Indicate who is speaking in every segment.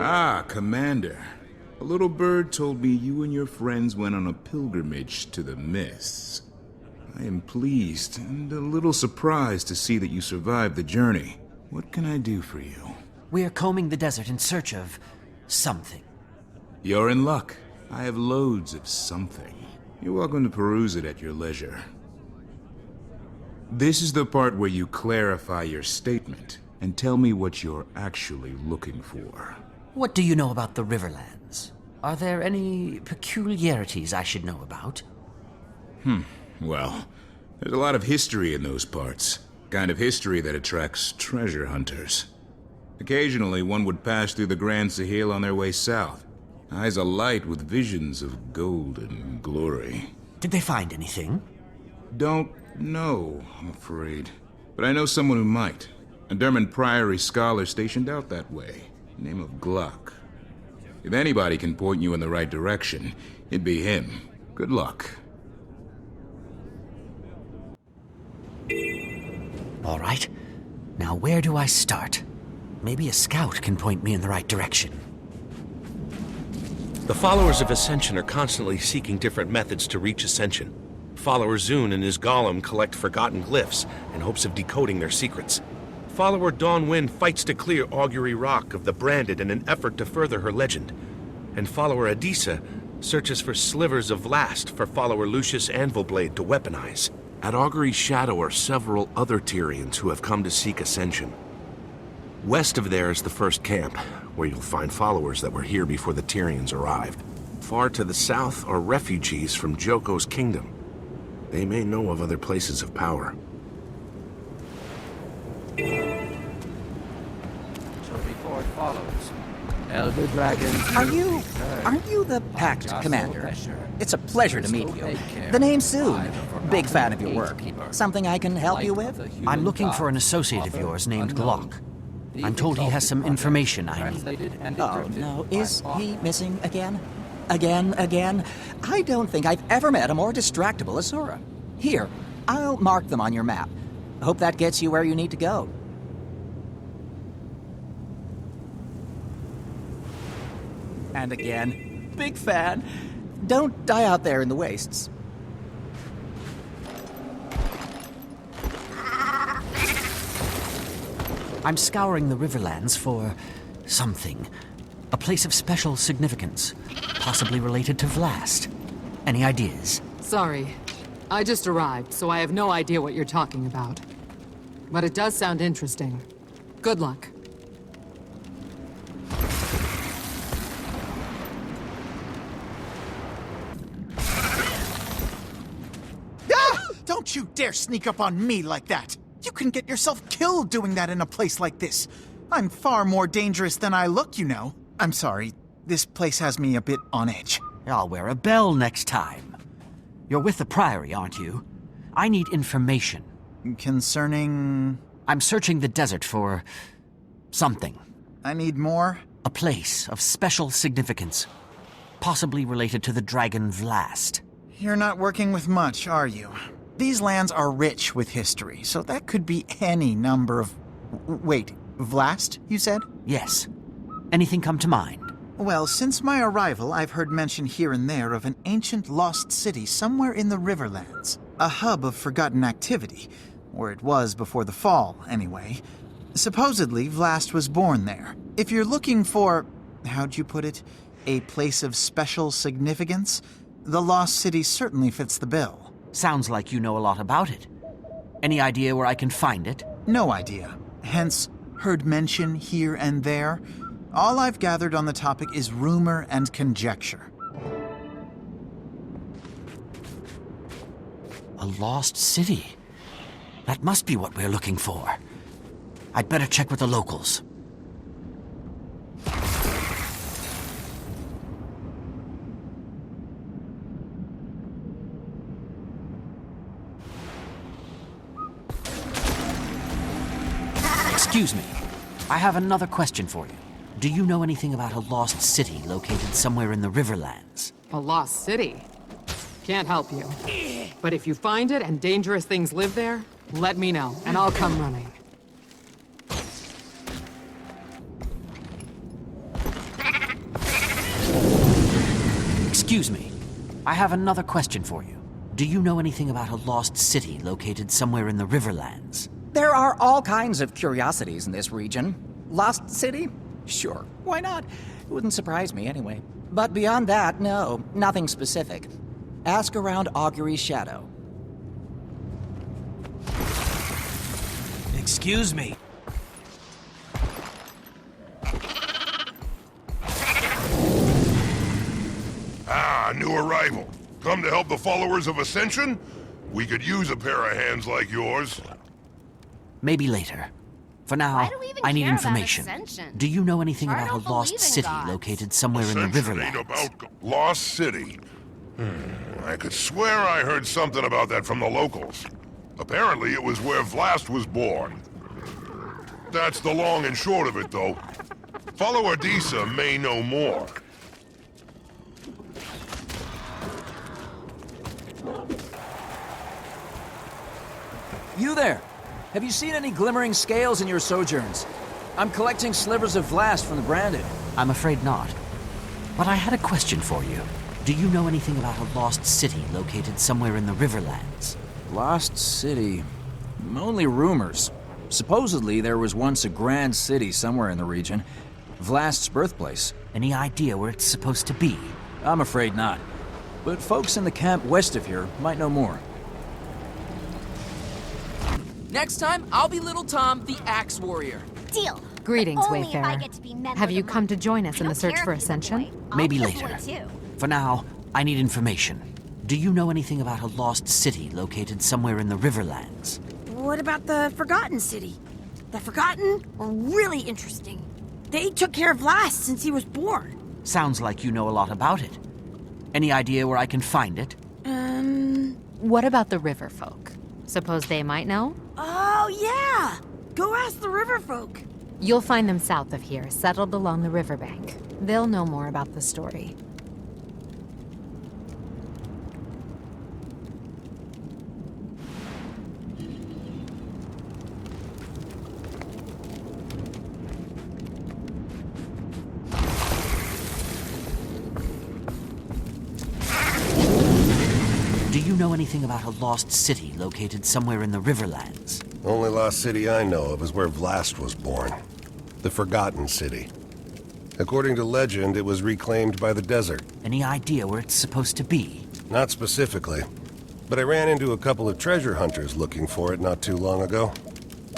Speaker 1: Ah, Commander. A little bird told me you and your friends went on a pilgrimage to the Mists. I am pleased and a little surprised to see that you survived the journey. What can I do for you?
Speaker 2: We're combing the desert in search of something.
Speaker 1: You're in luck. I have loads of something. You're welcome to peruse it at your leisure. This is the part where you clarify your statement and tell me what you're actually looking for.
Speaker 2: What do you know about the Riverlands? Are there any peculiarities I should know about?
Speaker 1: Well, there's a lot of history in those parts. Kind of history that attracts treasure hunters. Occasionally, one would pass through the Grand Sahil on their way south. Eyes alight with visions of gold and glory.
Speaker 2: Did they find anything?
Speaker 1: Don't know, I'm afraid. But I know someone who might. A Derman Priory scholar stationed out that way. Name of Gluck. If anybody can point you in the right direction, it'd be him. Good luck.
Speaker 2: All right. Now where do I start? Maybe a scout can point me in the right direction.
Speaker 3: The followers of Ascension are constantly seeking different methods to reach Ascension. Follower Zune and his golem collect forgotten glyphs in hopes of decoding their secrets. Follower Dawnwind fights to clear Augury Rock of the Branded in an effort to further her legend. And follower Adisa searches for slivers of Vlast for follower Lucius Anvilblade to weaponize. At Augury's shadow are several other Tyrians who have come to seek Ascension. West of there is the first camp, where you'll find followers that were here before the Tyrians arrived. Far to the south are refugees from Joko's kingdom. They may know of other places of power.
Speaker 4: So before it follows. Elder Dragons.
Speaker 5: Aren't you the Pact Commander? It's a pleasure to meet you. The name's Soon. Big fan of your work. Something I can help you with?
Speaker 2: I'm looking for an associate of yours named Glock. I'm told he has some information I need.
Speaker 5: Oh, no. Is he missing again? Again? I don't think I've ever met a more distractible Asura. Here, I'll mark them on your map. Hope that gets you where you need to go. And again, big fan. Don't die out there in the wastes.
Speaker 2: I'm scouring the Riverlands for something. A place of special significance, possibly related to Vlast. Any ideas?
Speaker 6: Sorry. I just arrived, so I have no idea what you're talking about. But it does sound interesting. Good luck.
Speaker 7: Ah! Don't you dare sneak up on me like that! You can get yourself killed doing that in a place like this. I'm far more dangerous than I look, you know. I'm sorry. This place has me a bit on edge.
Speaker 2: I'll wear a bell next time. You're with the Priory, aren't you? I need information.
Speaker 7: Concerning...
Speaker 2: I'm searching the desert for... something.
Speaker 7: I need more?
Speaker 2: A place of special significance. Possibly related to the dragon Vlast.
Speaker 7: You're not working with much, are you? These lands are rich with history, so that could be any number of... Wait, Vlast, you said?
Speaker 2: Yes. Anything come to mind?
Speaker 7: Well, since my arrival, I've heard mention here and there of an ancient lost city somewhere in the Riverlands. A hub of forgotten activity. Or it was before the fall, anyway. Supposedly, Vlast was born there. If you're looking for... how'd you put it? A place of special significance? The lost city certainly fits the bill.
Speaker 2: Sounds like you know a lot about it. Any idea where I can find it?
Speaker 7: No idea. Hence, heard mention here and there. All I've gathered on the topic is rumor and conjecture.
Speaker 2: A lost city. That must be what we're looking for. I'd better check with the locals. Excuse me. I have another question for you. Do you know anything about a lost city located somewhere in the Riverlands?
Speaker 6: A lost city? Can't help you. But if you find it and dangerous things live there, let me know, and I'll come running.
Speaker 2: Excuse me. I have another question for you. Do you know anything about a lost city located somewhere in the Riverlands?
Speaker 5: There are all kinds of curiosities in this region. Lost City? Sure, why not? It wouldn't surprise me anyway. But beyond that, no, nothing specific. Ask around Augury's Shadow.
Speaker 2: Excuse me.
Speaker 8: Ah, new arrival. Come to help the followers of Ascension? We could use a pair of hands like yours.
Speaker 2: Maybe later. For now,
Speaker 9: Why do we even
Speaker 2: I need
Speaker 9: care about
Speaker 2: information.
Speaker 9: Ascension?
Speaker 2: Do you know anything
Speaker 9: I
Speaker 2: about a
Speaker 9: don't
Speaker 2: lost
Speaker 9: believe in
Speaker 2: city
Speaker 9: gods.
Speaker 2: located somewhere in the
Speaker 8: Ascension ain't
Speaker 2: Riverlands?
Speaker 8: about Lost City. I could swear I heard something about that from the locals. Apparently it was where Vlast was born. That's the long and short of it, though. Follower Disa may know more.
Speaker 10: You there! Have you seen any glimmering scales in your sojourns? I'm collecting slivers of Vlast from the Branded.
Speaker 2: I'm afraid not. But I had a question for you. Do you know anything about a lost city located somewhere in the Riverlands?
Speaker 10: Lost City. Only rumors. Supposedly there was once a grand city somewhere in the region. Vlast's birthplace.
Speaker 2: Any idea where it's supposed to be?
Speaker 10: I'm afraid not. But folks in the camp west of here might know more.
Speaker 11: Next time, I'll be Little Tom, the Axe Warrior.
Speaker 9: Deal.
Speaker 6: Greetings,
Speaker 9: But only if I
Speaker 6: Wayfarer.
Speaker 9: get to be met
Speaker 6: Have
Speaker 9: with
Speaker 6: you
Speaker 9: a
Speaker 6: come to
Speaker 9: monkey.
Speaker 6: join us
Speaker 9: I
Speaker 6: in the
Speaker 9: don't
Speaker 6: search
Speaker 9: care
Speaker 6: for
Speaker 9: if he's
Speaker 6: Ascension?
Speaker 9: a boy. I'll
Speaker 2: Maybe
Speaker 9: be a
Speaker 2: later.
Speaker 9: boy, too.
Speaker 2: For now, I need information. Do you know anything about a lost city located somewhere in the Riverlands?
Speaker 12: What about the Forgotten City? The Forgotten are really interesting. They took care of Vlast since he was born.
Speaker 2: Sounds like you know a lot about it. Any idea where I can find it?
Speaker 6: What about the river folk? Suppose they might know?
Speaker 12: Oh, yeah! Go ask the river folk.
Speaker 6: You'll find them south of here, settled along the riverbank. They'll know more about the story.
Speaker 2: Do you know anything about a lost city located somewhere in the Riverlands?
Speaker 13: Only lost city I know of is where Vlast was born. The Forgotten City. According to legend, it was reclaimed by the desert.
Speaker 2: Any idea where it's supposed to be?
Speaker 13: Not specifically, but I ran into a couple of treasure hunters looking for it not too long ago.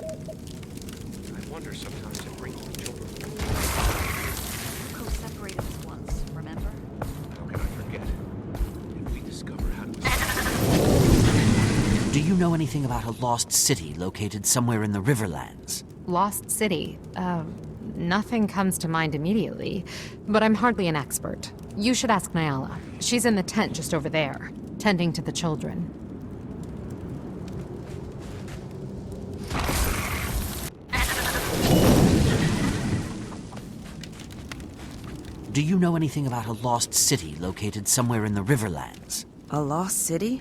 Speaker 3: I wonder sometimes if bringing the children.
Speaker 9: Co-separated us once, remember?
Speaker 3: How can I forget? If we discover how to...
Speaker 2: Do you know anything about a lost city located somewhere in the Riverlands?
Speaker 6: Lost City? Nothing comes to mind immediately, but I'm hardly an expert. You should ask Nyala. She's in the tent just over there, tending to the children.
Speaker 2: Do you know anything about a lost city located somewhere in the Riverlands?
Speaker 12: A lost city?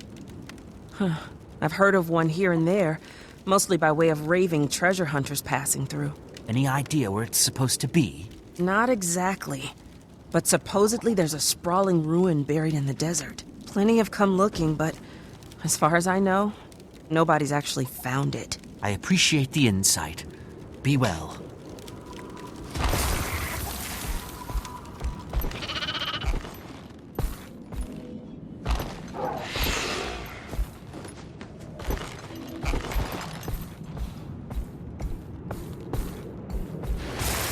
Speaker 12: Huh. I've heard of one here and there, mostly by way of raving treasure hunters passing through.
Speaker 2: Any idea where it's supposed to be?
Speaker 12: Not exactly. But supposedly there's a sprawling ruin buried in the desert. Plenty have come looking, but as far as I know, nobody's actually found it.
Speaker 2: I appreciate the insight. Be well.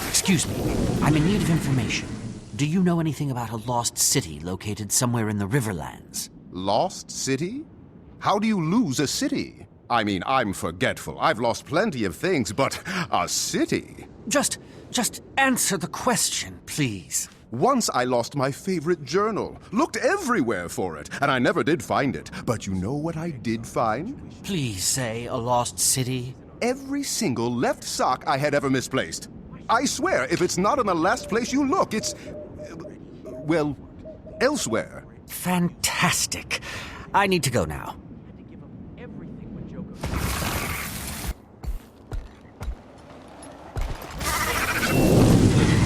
Speaker 2: Excuse me, I'm in need of information. Do you know anything about a lost city located somewhere in the Riverlands?
Speaker 14: Lost city? How do you lose a city? I mean, I'm forgetful. I've lost plenty of things, but a city?
Speaker 2: Just answer the question, please.
Speaker 14: Once I lost my favorite journal. Looked everywhere for it, and I never did find it. But you know what I did find?
Speaker 2: Please say a lost city.
Speaker 14: Every single left sock I had ever misplaced. I swear, if it's not in the last place you look, it's... well, elsewhere.
Speaker 2: Fantastic. I need to go now.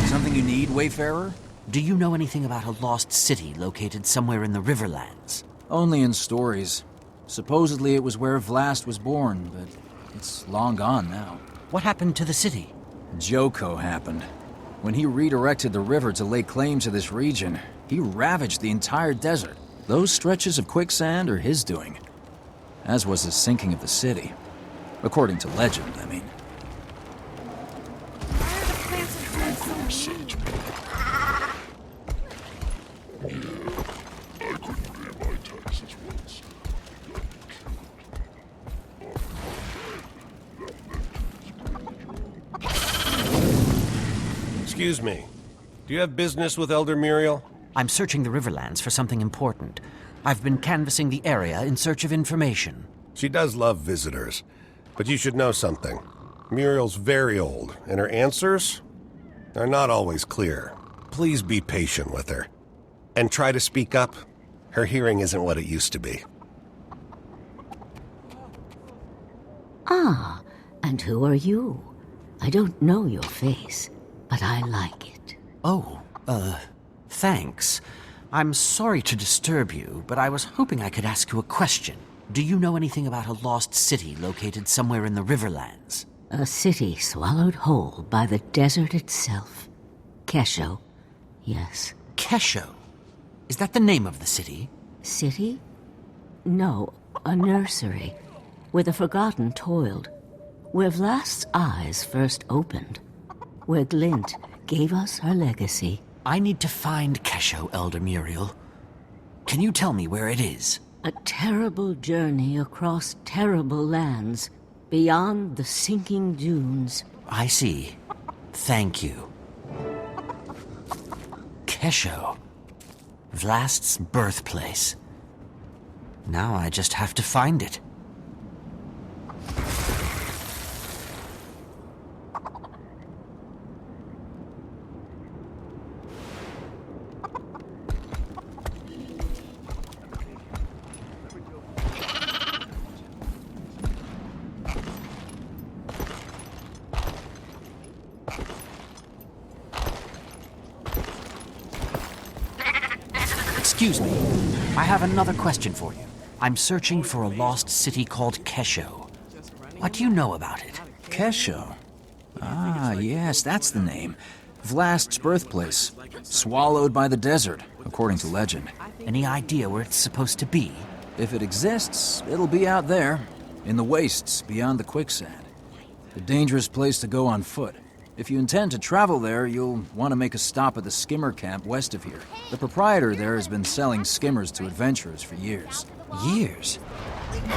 Speaker 10: Something you need, Wayfarer?
Speaker 2: Do you know anything about a lost city located somewhere in the Riverlands?
Speaker 10: Only in stories. Supposedly it was where Vlast was born, but it's long gone now.
Speaker 2: What happened to the city?
Speaker 10: Joko happened. When he redirected the river to lay claim to this region, he ravaged the entire desert. Those stretches of quicksand are his doing, as was the sinking of the city. According to legend, I mean.
Speaker 13: Excuse me. Do you have business with Elder Muriel?
Speaker 2: I'm searching the Riverlands for something important. I've been canvassing the area in search of information.
Speaker 13: She does love visitors, but you should know something. Muriel's very old, and her answers are not always clear. Please be patient with her. And try to speak up. Her hearing isn't what it used to be.
Speaker 9: Ah, and who are you? I don't know your face, but I like it.
Speaker 2: Oh, thanks. I'm sorry to disturb you, but I was hoping I could ask you a question. Do you know anything about a lost city located somewhere in the Riverlands?
Speaker 9: A city swallowed whole by the desert itself. Kesho, yes.
Speaker 2: Kesho? Is that the name of the city?
Speaker 9: City? No, a nursery, where the forgotten toiled, where Vlast's eyes first opened, where Glint gave us her legacy.
Speaker 2: I need to find Kesho, Elder Muriel. Can you tell me where it is?
Speaker 9: A terrible journey across terrible lands, beyond the sinking dunes.
Speaker 2: I see. Thank you. Kesho. Vlast's birthplace. Now I just have to find it. Excuse me. I have another question for you. I'm searching for a lost city called Kesho. What do you know about it?
Speaker 10: Kesho? Ah, yes, that's the name. Vlast's birthplace. Swallowed by the desert, according to legend.
Speaker 2: Any idea where it's supposed to be?
Speaker 10: If it exists, it'll be out there, in the wastes beyond the quicksand. A dangerous place to go on foot. If you intend to travel there, you'll want to make a stop at the skimmer camp west of here. The proprietor there has been selling skimmers to adventurers for years.
Speaker 2: Years?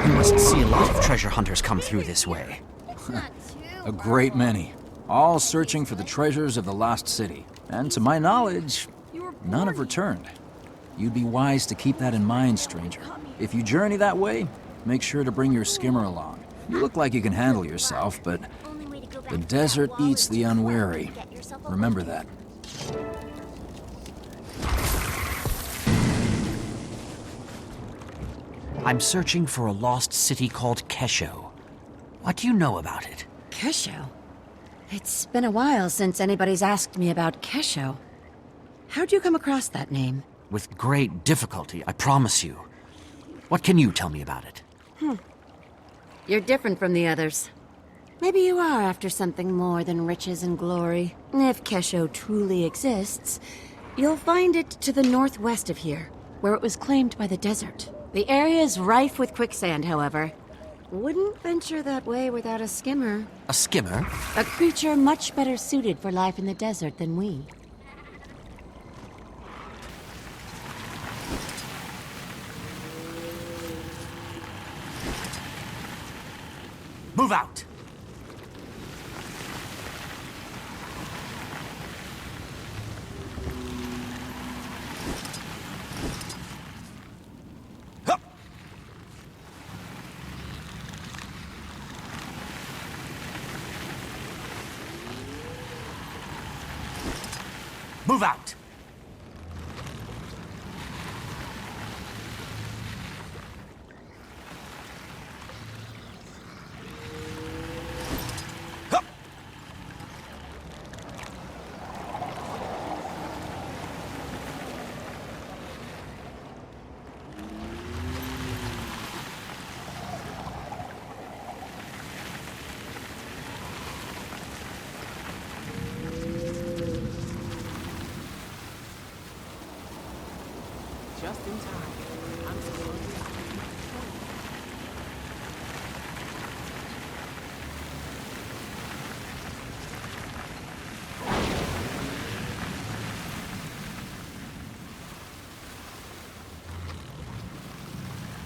Speaker 2: You must see a lot of treasure hunters come through this way.
Speaker 10: A great many. All searching for the treasures of the lost city. And to my knowledge, none have returned. You'd be wise to keep that in mind, stranger. If you journey that way, make sure to bring your skimmer along. You look like you can handle yourself, but the desert eats the unwary. Remember that.
Speaker 2: I'm searching for a lost city called Kesho. What do you know about it?
Speaker 15: Kesho? It's been a while since anybody's asked me about Kesho. How'd you come across that name?
Speaker 2: With great difficulty, I promise you. What can you tell me about it?
Speaker 15: You're different from the others. Maybe you are after something more than riches and glory. If Kesho truly exists, you'll find it to the northwest of here, where it was claimed by the desert. The area is rife with quicksand, however. Wouldn't venture that way without a skimmer.
Speaker 2: A skimmer?
Speaker 15: A creature much better suited for life in the desert than we.
Speaker 2: Move out! Move out!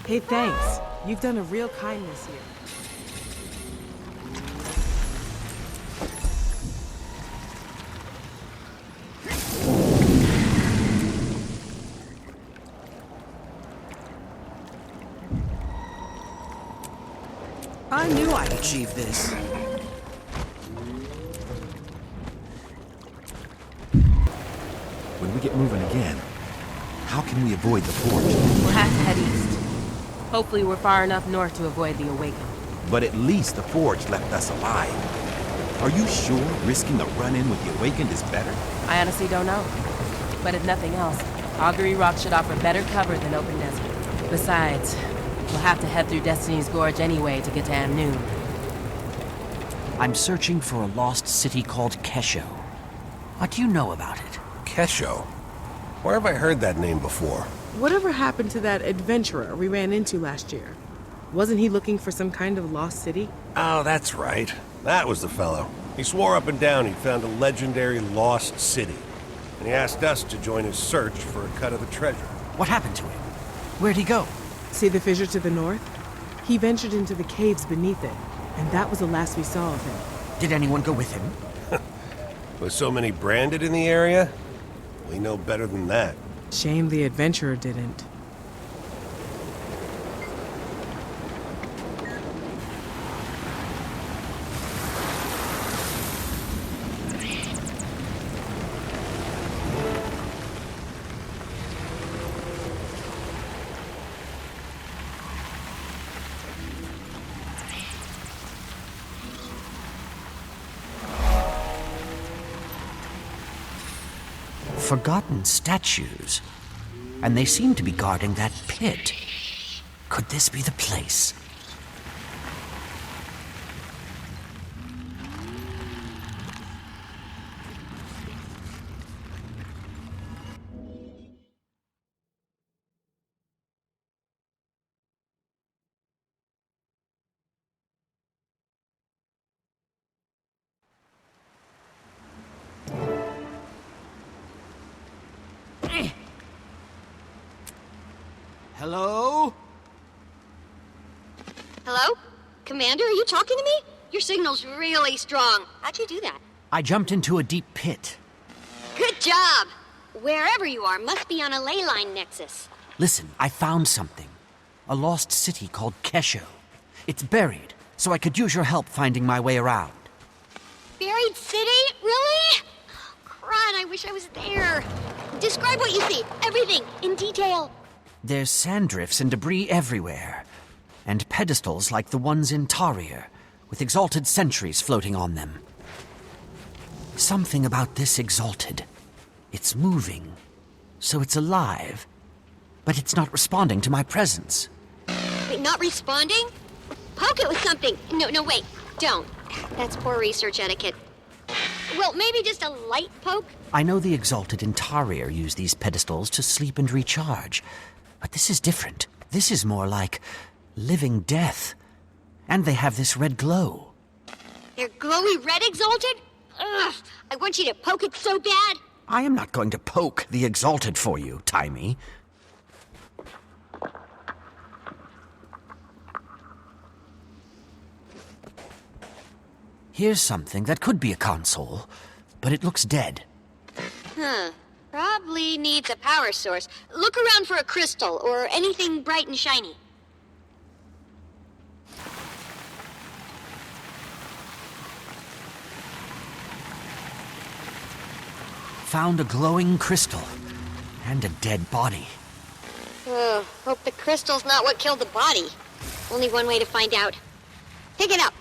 Speaker 12: Hey, thanks. You've done a real kindness here.
Speaker 2: I knew I'd achieve this.
Speaker 16: When we get moving again, how can we avoid the Forge?
Speaker 12: We'll have to head east. Hopefully we're far enough north to avoid the Awaken.
Speaker 16: But at least the Forge left us alive. Are you sure risking a run-in with the Awakened is better?
Speaker 12: I honestly don't know. But if nothing else, Augury Rock should offer better cover than open desert. Besides, we'll have to head through Destiny's Gorge anyway to get to Amnoon.
Speaker 2: I'm searching for a lost city called Kesho. What do you know about it?
Speaker 13: Kesho? Where have I heard that name before?
Speaker 17: Whatever happened to that adventurer we ran into last year? Wasn't he looking for some kind of lost city?
Speaker 13: Oh, that's right. That was the fellow. He swore up and down he'd found a legendary lost city. And he asked us to join his search for a cut of the treasure.
Speaker 2: What happened to him? Where'd he go?
Speaker 17: See the fissure to the north? He ventured into the caves beneath it, and that was the last we saw of him.
Speaker 2: Did anyone go with him?
Speaker 13: With so many branded in the area, we know better than that.
Speaker 17: Shame the adventurer didn't.
Speaker 2: Forgotten statues. And they seem to be guarding that pit. Could this be the place? Hello?
Speaker 18: Hello? Commander, are you talking to me? Your signal's really strong. How'd you do that?
Speaker 2: I jumped into a deep pit.
Speaker 18: Good job! Wherever you are must be on a ley line nexus.
Speaker 2: Listen, I found something. A lost city called Kesho. It's buried, so I could use your help finding my way around.
Speaker 18: Buried city? Really? Crud, I wish I was there. Describe what you see. Everything, in detail.
Speaker 2: There's sand drifts and debris everywhere. And pedestals like the ones in Tyria, with exalted sentries floating on them. Something about this exalted. It's moving, so it's alive. But it's not responding to my presence.
Speaker 18: Wait, not responding? Poke it with something. No, wait. Don't. That's poor research etiquette. Well, maybe just a light poke?
Speaker 2: I know the exalted in Tyria use these pedestals to sleep and recharge. But this is different. This is more like living death. And they have this red glow.
Speaker 18: They're glowy red exalted? Ugh, I want you to poke it so bad.
Speaker 2: I am not going to poke the exalted for you, Timey. Here's something that could be a console, but it looks dead.
Speaker 18: Huh. Probably needs a power source. Look around for a crystal or anything bright and shiny.
Speaker 2: Found a glowing crystal and a dead body.
Speaker 18: Oh, hope the crystal's not what killed the body. Only one way to find out. Pick it up.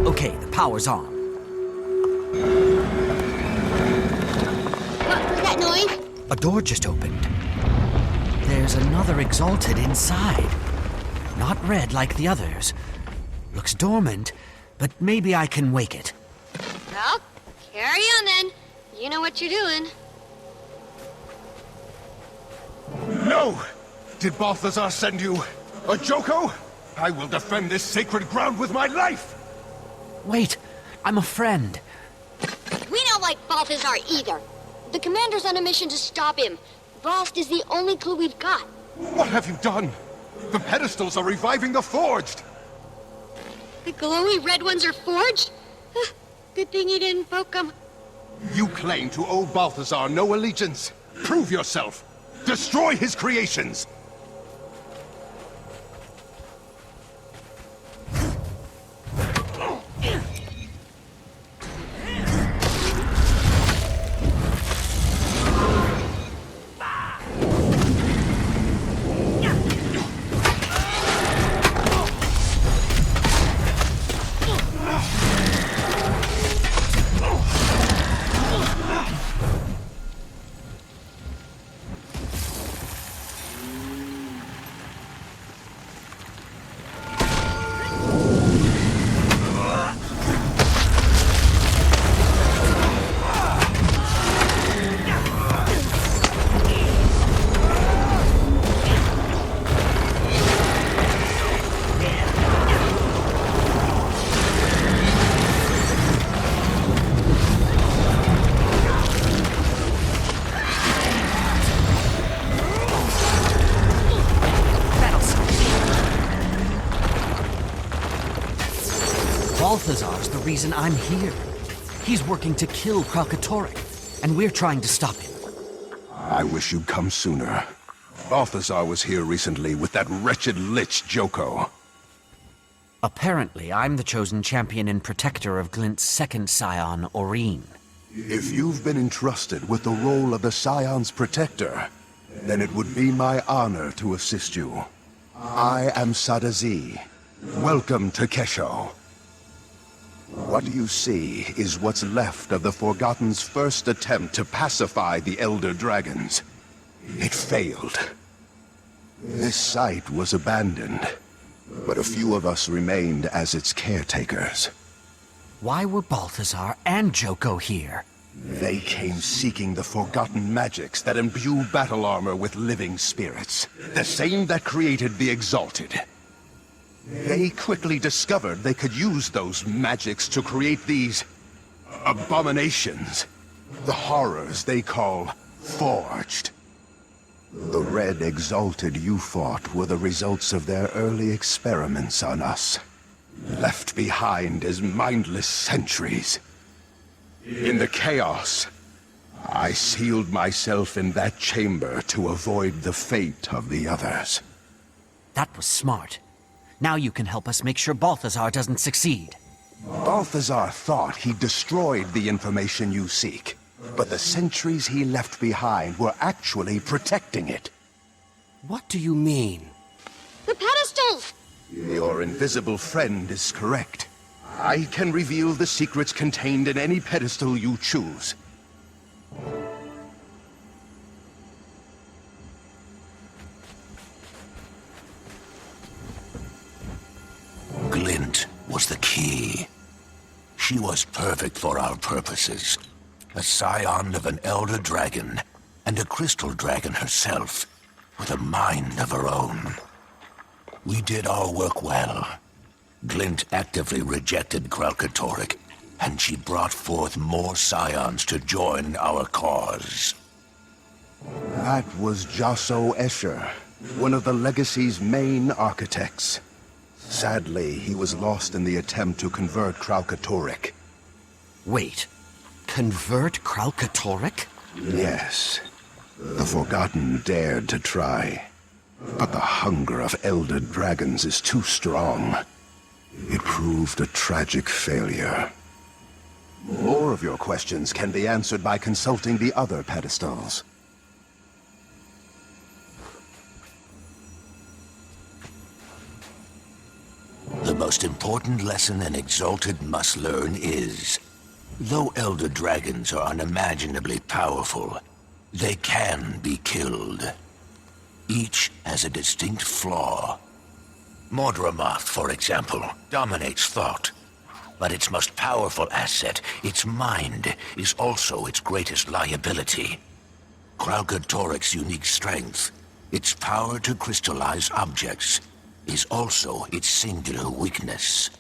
Speaker 2: Okay, the power's on.
Speaker 18: What was that noise?
Speaker 2: A door just opened. There's another exalted inside. Not red like the others. Looks dormant, but maybe I can wake it.
Speaker 18: Well, carry on then. You know what you're doing.
Speaker 14: No! Did Balthazar send you a Joko? I will defend this sacred ground with my life!
Speaker 2: Wait, I'm a friend.
Speaker 18: We don't like Balthazar either. The commander's on a mission to stop him. Blast is the only clue we've got.
Speaker 14: What have you done? The pedestals are reviving the forged!
Speaker 18: The glowy red ones are forged? Good thing you didn't poke them.
Speaker 14: You claim to owe Balthazar no allegiance. Prove yourself. Destroy his creations.
Speaker 2: Balthazar's the reason I'm here. He's working to kill Kralkatorrik, and we're trying to stop him.
Speaker 14: I wish you'd come sooner. Balthazar was here recently with that wretched lich Joko.
Speaker 2: Apparently, I'm the chosen champion and protector of Glint's second scion, Aurene.
Speaker 14: If you've been entrusted with the role of the Scion's protector, then it would be my honor to assist you. I am Sadazi. Welcome to Kesho. What you see is what's left of the Forgotten's first attempt to pacify the Elder Dragons. It failed. This site was abandoned, but a few of us remained as its caretakers.
Speaker 2: Why were Balthazar and Joko here?
Speaker 14: They came seeking the forgotten magics that imbue battle armor with living spirits, the same that created the Exalted. They quickly discovered they could use those magics to create these abominations, the horrors they call Forged. The Red Exalted you fought were the results of their early experiments on us, left behind as mindless sentries. In the chaos, I sealed myself in that chamber to avoid the fate of the others.
Speaker 2: That was smart. Now you can help us make sure Balthazar doesn't succeed.
Speaker 14: Balthazar thought he destroyed the information you seek, but the sentries he left behind were actually protecting it.
Speaker 2: What do you mean?
Speaker 18: The pedestals!
Speaker 14: Your invisible friend is correct. I can reveal the secrets contained in any pedestal you choose.
Speaker 19: Glint was the key. She was perfect for our purposes. A scion of an elder dragon, and a crystal dragon herself, with a mind of her own. We did our work well. Glint actively rejected Kralkatorrik, and she brought forth more scions to join our cause.
Speaker 14: That was Josso Escher, one of the Legacy's main architects. Sadly, he was lost in the attempt to convert Kralkatorrik.
Speaker 2: Wait, convert Kralkatorrik?
Speaker 14: Yes. The Forgotten dared to try. But the hunger of Elder Dragons is too strong. It proved a tragic failure. More of your questions can be answered by consulting the other pedestals.
Speaker 19: The most important lesson an Exalted must learn is, though Elder Dragons are unimaginably powerful, they can be killed. Each has a distinct flaw. Mordramoth, for example, dominates thought. But its most powerful asset, its mind, is also its greatest liability. Kralkatorik's unique strength, its power to crystallize objects, is also its singular weakness.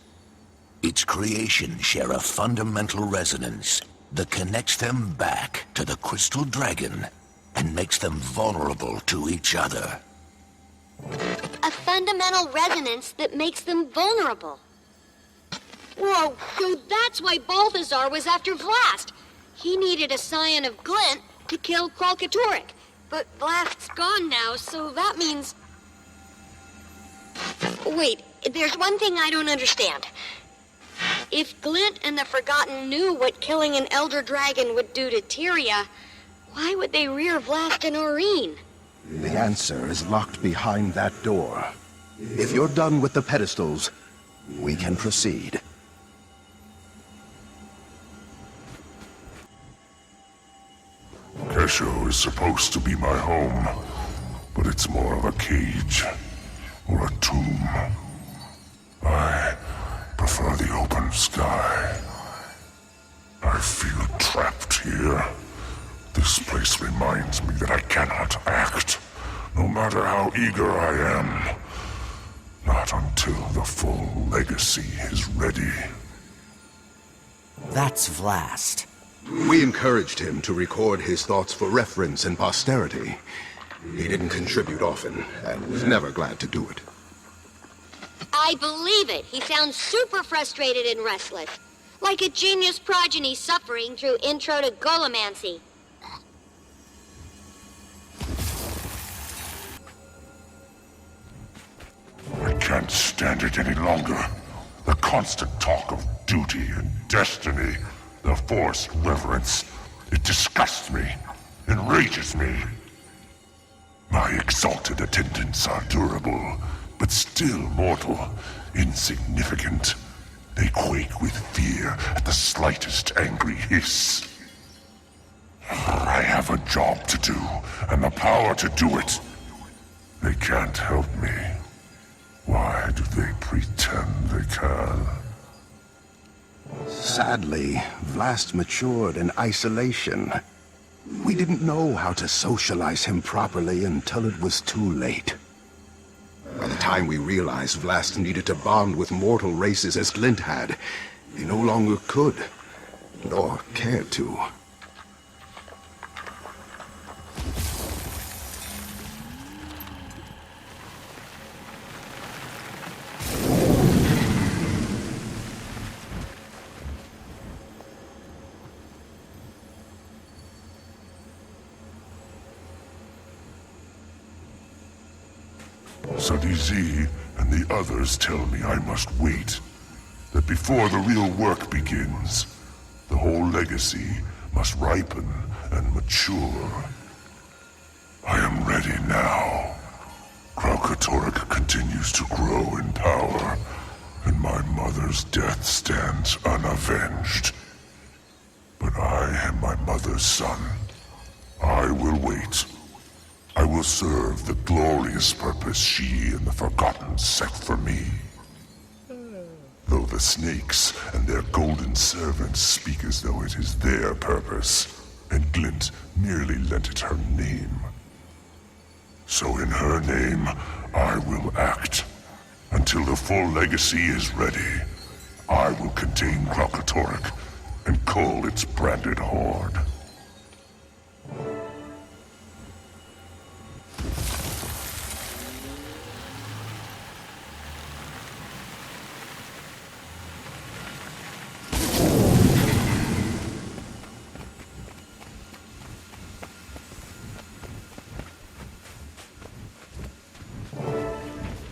Speaker 19: Its creations share a fundamental resonance that connects them back to the Crystal Dragon and makes them vulnerable to each other.
Speaker 18: A fundamental resonance that makes them vulnerable. Whoa, so that's why Balthazar was after Vlast. He needed a scion of Glint to kill Kralkatorik. But Vlast's gone now, so that means... Wait, there's one thing I don't understand. If Glint and the Forgotten knew what killing an Elder Dragon would do to Tyria, why would they rear Vlast and Aurene?
Speaker 14: The answer is locked behind that door. If you're done with the pedestals, we can proceed.
Speaker 8: Kesho is supposed to be my home, but it's more of a cage or a tomb. I prefer the open sky. I feel trapped here. This place reminds me that I cannot act, no matter how eager I am. Not until the full legacy is ready.
Speaker 2: That's Vlast.
Speaker 14: We encouraged him to record his thoughts for reference and posterity. He didn't contribute often, and was never glad to do it.
Speaker 18: I believe it. He sounds super frustrated and restless. Like a genius progeny suffering through Intro to Golomancy.
Speaker 8: I can't stand it any longer. The constant talk of duty and destiny, the forced reverence. It disgusts me, enrages me. My exalted attendants are durable, but still mortal, insignificant. They quake with fear at the slightest angry hiss. I have a job to do, and the power to do it. They can't help me. Why do they pretend they can?
Speaker 14: Sadly, Vlast matured in isolation. We didn't know how to socialize him properly until it was too late. By the time we realized Vlast needed to bond with mortal races as Glint had, he no longer could, nor cared to.
Speaker 8: Sadizi and the others tell me I must wait. That before the real work begins, the whole legacy must ripen and mature. I am ready now. Kralkatorik continues to grow in power, and my mother's death stands unavenged. But I am my mother's son. I will wait. I will serve the glorious purpose she and the Forgotten set for me. Though the snakes and their golden servants speak as though it is their purpose, and Glint merely lent it her name. So in her name, I will act. Until the full legacy is ready, I will contain Kralkatorik and cull its branded horde.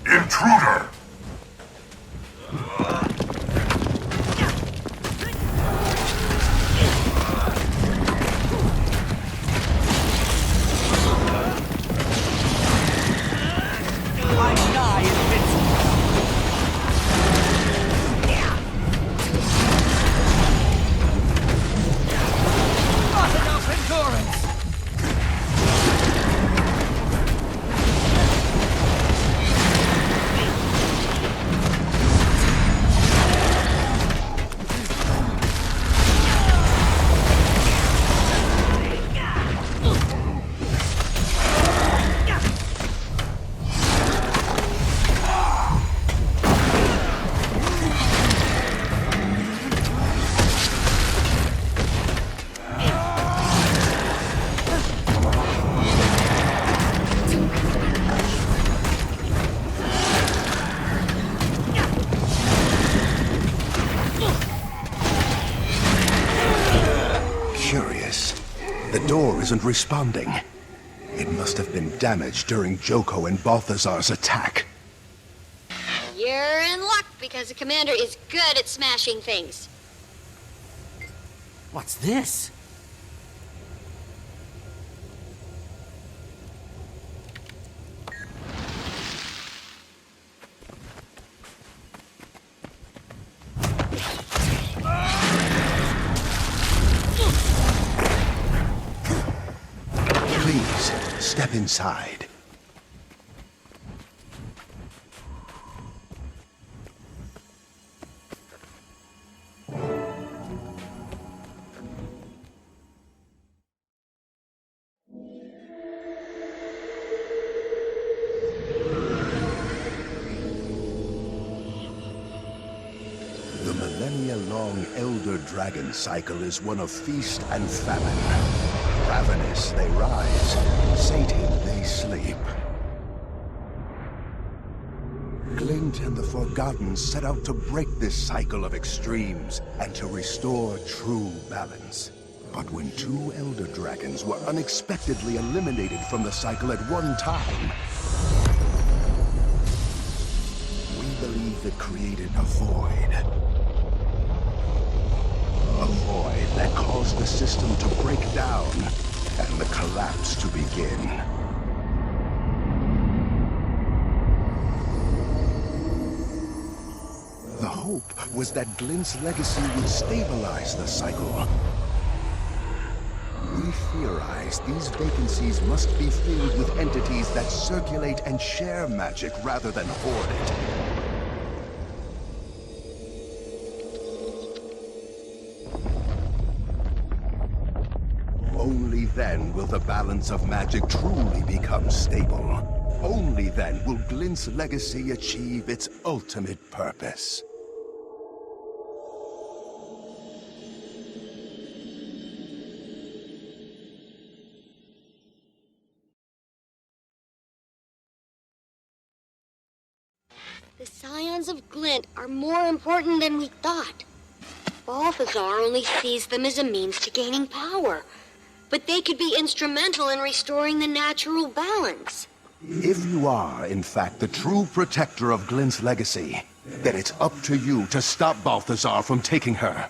Speaker 8: Intruder!
Speaker 14: The door isn't responding. It must have been damaged during Joko and Balthazar's attack.
Speaker 18: You're in luck because the commander is good at smashing things.
Speaker 2: What's this?
Speaker 14: Please, step inside. The millennia-long Elder Dragon cycle is one of feast and famine. Ravenous they rise, sated they sleep. Glint and the Forgotten set out to break this cycle of extremes and to restore true balance. But when two Elder Dragons were unexpectedly eliminated from the cycle at one time, we believe it created a void. A void that caused the system to break down and the collapse to begin. The hope was that Glint's legacy would stabilize the cycle. We theorize these vacancies must be filled with entities that circulate and share magic rather than hoard it. Only then will the balance of magic truly become stable. Only then will Glint's legacy achieve its ultimate purpose.
Speaker 18: The Scions of Glint are more important than we thought. Balthazar only sees them as a means to gaining power. But they could be instrumental in restoring the natural balance.
Speaker 14: If you are, in fact, the true protector of Glint's legacy, then it's up to you to stop Balthazar from taking her.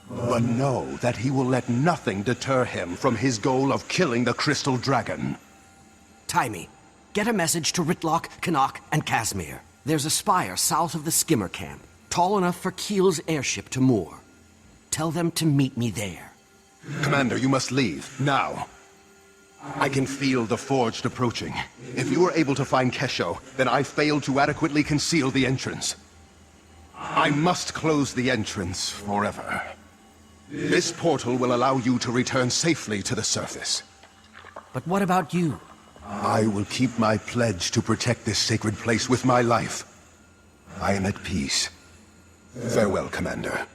Speaker 14: But know that he will let nothing deter him from his goal of killing the Crystal Dragon.
Speaker 2: Timey, get a message to Ritlock, Canuck, and Casimir. There's a spire south of the skimmer camp, tall enough for Keel's airship to moor. Tell them to meet me there.
Speaker 14: Commander, you must leave, now. I can feel the Forged approaching. If you are able to find Kesho, then I failed to adequately conceal the entrance. I must close the entrance forever. This portal will allow you to return safely to the surface.
Speaker 2: But what about you?
Speaker 14: I will keep my pledge to protect this sacred place with my life. I am at peace. Farewell, Commander.